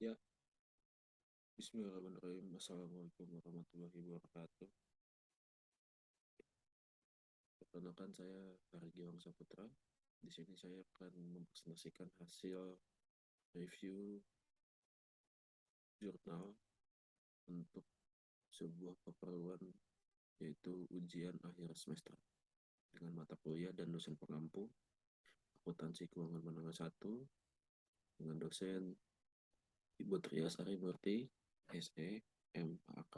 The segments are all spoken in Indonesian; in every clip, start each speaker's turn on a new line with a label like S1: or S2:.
S1: Ya, Bismillahirrahmanirrahim. Assalamualaikum warahmatullahi wabarakatuh. Perkenalkan saya Hargi Wangsa Putra. Di sini saya akan mempresentasikan hasil review jurnal untuk sebuah keperluan yaitu ujian akhir semester dengan mata kuliah dan dosen pengampu akuntansi keuangan menengah 1 dengan dosen Ibu Trias Arimurti SE MAK.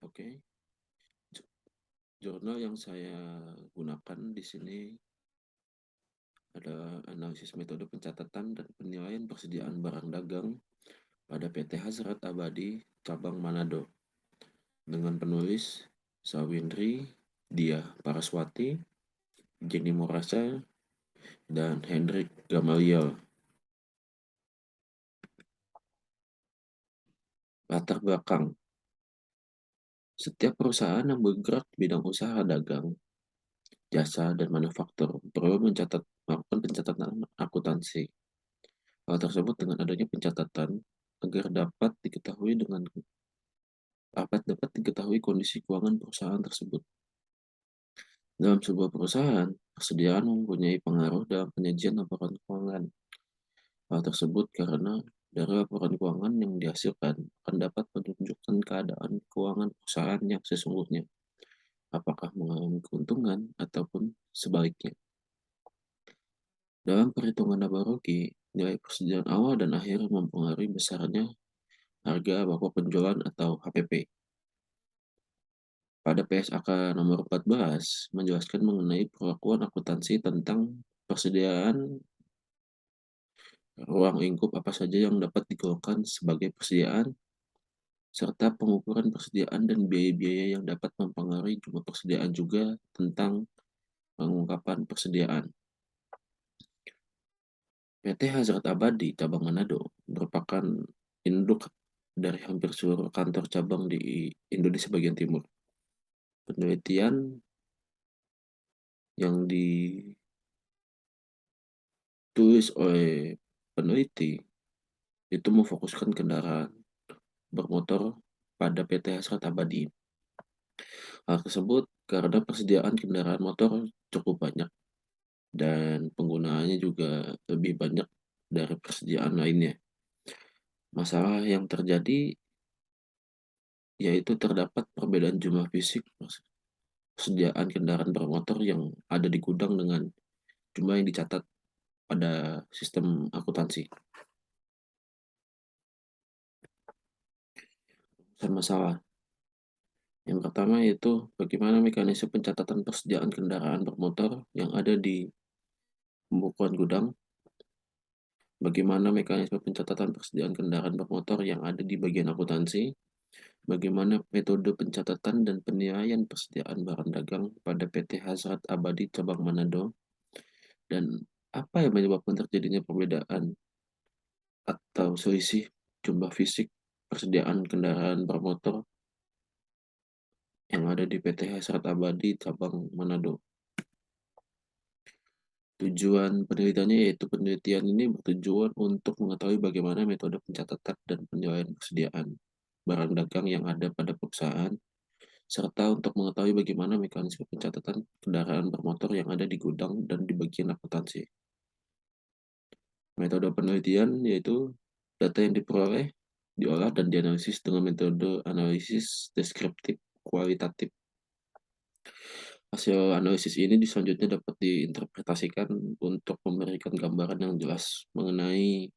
S1: Oke, jurnal yang saya gunakan di sini ada analisis metode pencatatan dan penilaian persediaan barang dagang pada PT Hazrat Abadi cabang Manado dengan penulis Sawindri Dia Paraswati, Jenny Morasa, dan Hendrik Gamaliel. Latar belakang: setiap perusahaan yang bergerak di bidang usaha dagang, jasa, dan manufaktur perlu melakukan pencatatan akuntansi. Hal tersebut dengan adanya pencatatan agar dapat diketahui kondisi keuangan perusahaan tersebut. Dalam sebuah perusahaan, persediaan mempunyai pengaruh dalam penyajian laporan keuangan. Hal tersebut karena dari laporan keuangan yang dihasilkan akan dapat menunjukkan keadaan keuangan perusahaan yang sesungguhnya, apakah mengalami keuntungan ataupun sebaliknya. Dalam perhitungan laba rugi, nilai persediaan awal dan akhir mempengaruhi besarnya harga pokok penjualan atau HPP. Pada PSAK nomor 14 menjelaskan mengenai perlakuan akuntansi tentang persediaan ruang lingkup apa saja yang dapat digolongkan sebagai persediaan, serta pengukuran persediaan dan biaya-biaya yang dapat mempengaruhi jumlah persediaan juga tentang pengungkapan persediaan. PT Hazrat Abadi cabang Manado merupakan induk dari hampir seluruh kantor cabang di Indonesia bagian timur. Penelitian yang ditulis oleh peneliti itu memfokuskan kendaraan bermotor pada PT Hazrat Abadi. Hal tersebut karena persediaan kendaraan motor cukup banyak dan penggunaannya juga lebih banyak dari persediaan lainnya. Masalah yang terjadi yaitu terdapat perbedaan jumlah fisik persediaan kendaraan bermotor yang ada di gudang dengan jumlah yang dicatat pada sistem akuntansi. Masalah yang pertama yaitu bagaimana mekanisme pencatatan persediaan kendaraan bermotor yang ada di pembukuan gudang, bagaimana mekanisme pencatatan persediaan kendaraan bermotor yang ada di bagian akuntansi, bagaimana metode pencatatan dan penilaian persediaan barang dagang pada PT Hazrat Abadi cabang Manado, dan apa yang menyebabkan terjadinya perbedaan atau selisih jumlah fisik persediaan kendaraan bermotor yang ada di PT Hazrat Abadi cabang Manado. Tujuan penelitiannya yaitu penelitian ini bertujuan untuk mengetahui bagaimana metode pencatatan dan penilaian persediaan barang dagang yang ada pada perusahaan, serta untuk mengetahui bagaimana mekanisme pencatatan kendaraan bermotor yang ada di gudang dan di bagian akuntansi. Metode penelitian yaitu data yang diperoleh, diolah, dan dianalisis dengan metode analisis deskriptif kualitatif. Hasil analisis ini selanjutnya dapat diinterpretasikan untuk memberikan gambaran yang jelas mengenai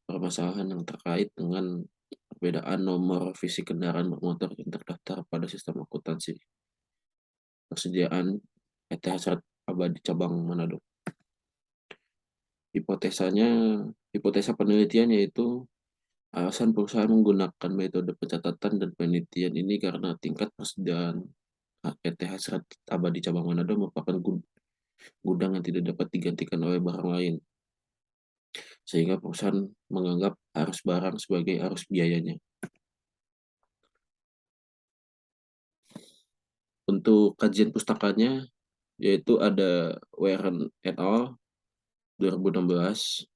S1: permasalahan yang terkait dengan perbedaan nomor fisik kendaraan bermotor yang terdaftar pada sistem akuntansi persediaan PT Hazrat Abadi cabang Manado. Hipotesa penelitian yaitu alasan perusahaan menggunakan metode pencatatan dan penelitian ini karena tingkat persediaan PT Hazrat Abadi cabang Manado merupakan gudang yang tidak dapat digantikan oleh barang lain, sehingga perusahaan menganggap arus barang sebagai arus biayanya. Untuk kajian pustakanya, yaitu ada Warren et al. 2016,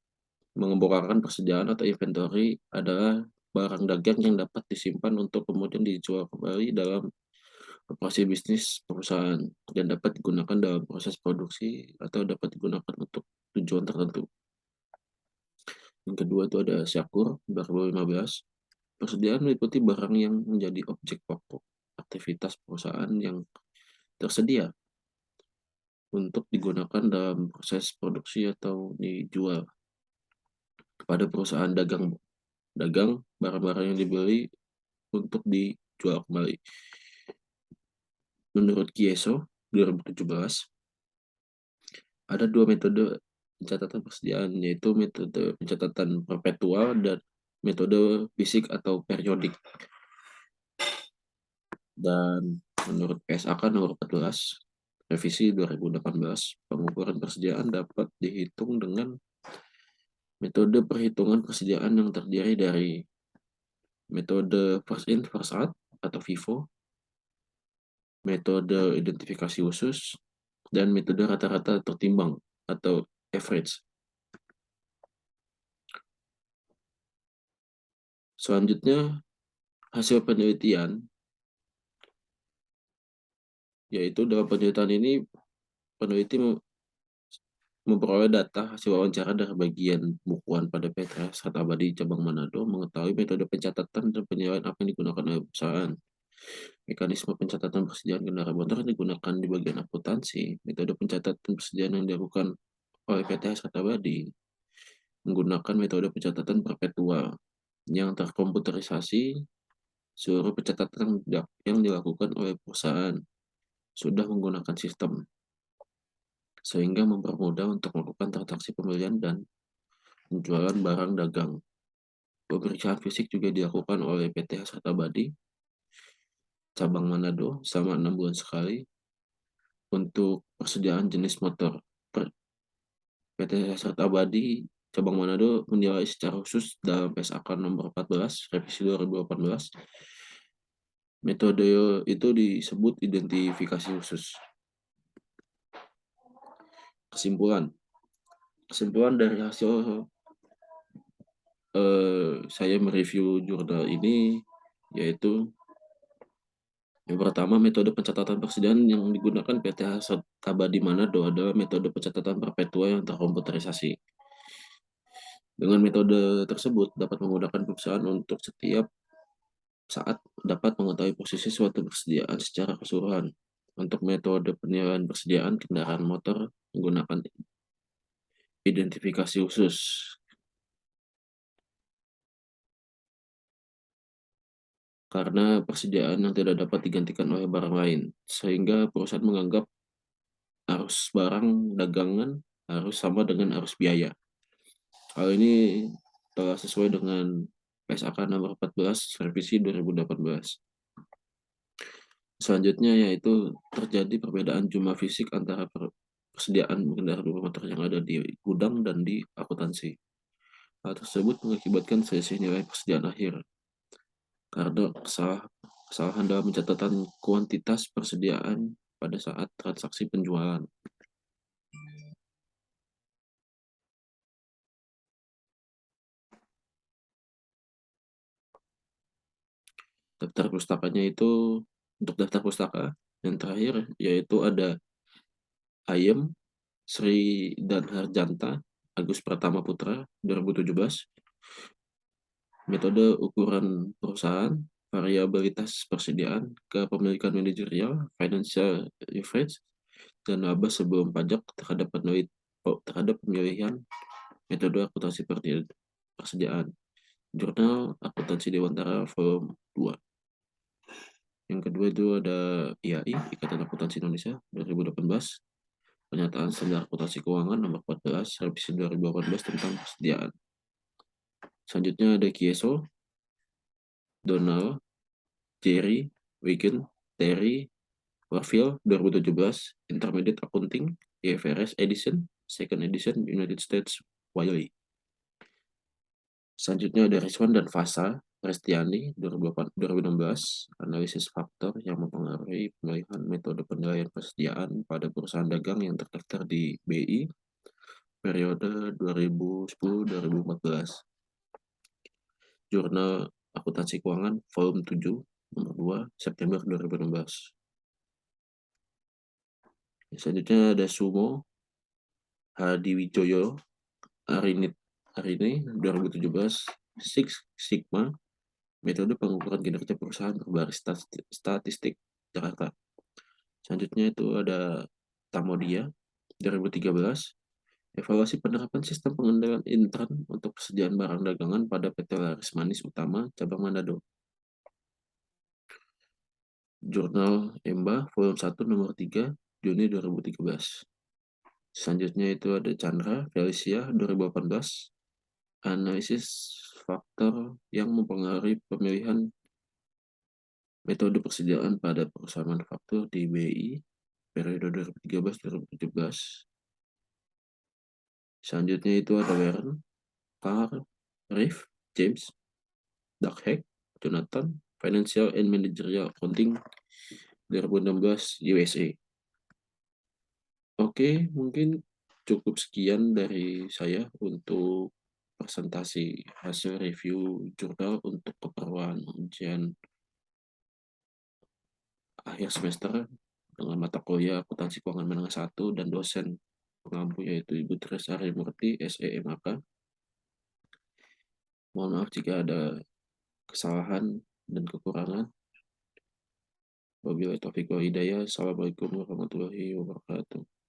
S1: Mengebongkarkan persediaan atau inventory adalah barang dagang yang dapat disimpan untuk kemudian dijual kembali dalam operasi bisnis perusahaan dan dapat digunakan dalam proses produksi atau dapat digunakan untuk tujuan tertentu. Yang kedua itu ada Syakur 2015. Persediaan meliputi barang yang menjadi objek pokok aktivitas perusahaan yang tersedia untuk digunakan dalam proses produksi atau dijual kepada perusahaan dagang. Dagang barang-barang yang dibeli untuk dijual kembali. Menurut Kieso 2017, ada dua metode pencatatan persediaan, yaitu metode pencatatan perpetual dan metode fisik atau periodik. Dan menurut PSAK nomor 14, revisi 2018, pengukuran persediaan dapat dihitung dengan metode perhitungan persediaan yang terdiri dari metode first in, first out atau FIFO, metode identifikasi khusus, dan metode rata-rata tertimbang atau average. Selanjutnya, hasil penelitian, yaitu dalam penelitian ini peneliti memperoleh data hasil wawancara dari bagian bukuan pada PT Astra Abadi Cabang Manado, mengetahui metode pencatatan dan penilaian apa yang digunakan oleh perusahaan. Mekanisme pencatatan persediaan kendaraan motor yang digunakan di bagian akuntansi. Metode pencatatan persediaan yang dilakukan oleh PT Astra Abadi menggunakan metode pencatatan perpetual yang terkomputerisasi. Seluruh pencatatan yang dilakukan oleh perusahaan sudah menggunakan sistem, sehingga mempermudah untuk melakukan transaksi pembelian dan penjualan barang dagang. Pemeriksaan fisik juga dilakukan oleh PT Astra Abadi Cabang Manado selama 6 bulan sekali untuk persediaan jenis motor. PT Astra Abadi Cabang Manado menilai secara khusus dalam PSAK nomor 14 revisi 2018, metode itu disebut identifikasi khusus. Kesimpulan dari hasil saya mereview jurnal ini, yaitu yang pertama, metode pencatatan persediaan yang digunakan PT Astra Abadi Manado adalah metode pencatatan perpetual yang terkomputerisasi. Dengan metode tersebut dapat memudahkan perusahaan untuk setiap saat dapat mengetahui posisi suatu persediaan secara keseluruhan. Untuk metode penilaian persediaan kendaraan motor menggunakan identifikasi khusus. Karena persediaan yang tidak dapat digantikan oleh barang lain, sehingga perusahaan menganggap arus barang dagangan harus sama dengan arus biaya. Hal ini telah sesuai dengan PSAK nomor 14 revisi 2018. Selanjutnya yaitu terjadi perbedaan jumlah fisik antara persediaan kendaraan bermotor yang ada di gudang dan di akuntansi. Hal tersebut mengakibatkan selisih nilai persediaan akhir karena kesalahan dalam pencatatan kuantitas persediaan pada saat transaksi penjualan. Daftar pustakanya itu, untuk daftar pustaka yang terakhir yaitu ada Ayem, Sri dan Harjanta, Agus Pratama Putra 2017. Metode ukuran perusahaan, variabilitas persediaan, kepemilikan manajerial, financial leverage, dan laba sebelum pajak terhadap pemilihan metode akuntansi persediaan. Jurnal Akuntansi Dewantara Volume 2. Yang kedua itu ada IAI, Ikatan Akuntansi Indonesia 2018. Pernyataan Standar Akuntansi Keuangan nomor 14, revisi 2018 tentang persediaan. Selanjutnya ada Kieso, Donald, Jerry, Wigan, Terry, Warfield 2017, Intermediate Accounting, IFRS Edition, Second Edition, United States, Wiley. Selanjutnya ada Rizwan dan Fasa Restiani 2016, analisis faktor yang mempengaruhi pemilihan metode penilaian persediaan pada perusahaan dagang yang terdaftar di BI. periode 2010-2014. Jurnal Akuntansi Keuangan volume 7 nomor 2 September 2016. Selanjutnya ada Sumo Hadiwijoyo Arini 2017 Six Sigma metode pengukuran kinerja perusahaan berbasis statistik Jakarta. Selanjutnya itu ada Tamodia 2013 evaluasi penerapan sistem pengendalian intern untuk persediaan barang dagangan pada PT Laris Manis Utama cabang Manado. Jurnal Emba volume 1 nomor 3 Juni 2013. Selanjutnya itu ada Chandra Felicia 2018 analisis faktor yang mempengaruhi pemilihan metode persediaan pada perusahaan manufaktur di BI periode 2013-2017. Selanjutnya itu ada Warren, Carr, Riff, James, Doug Heck, Jonathan, Financial and Managerial Accounting 2016 USA. Oke, mungkin cukup sekian dari saya untuk presentasi hasil review jurnal untuk keperluan ujian akhir semester dengan mata kuliah Akuntansi Keuangan Menengah 1 dan dosen pengampu yaitu Ibu Teresa Harimurti, SEMAK. Mohon maaf jika ada kesalahan dan kekurangan. Wabillahi taufiq wal hidayah. Assalamualaikum warahmatullahi wabarakatuh.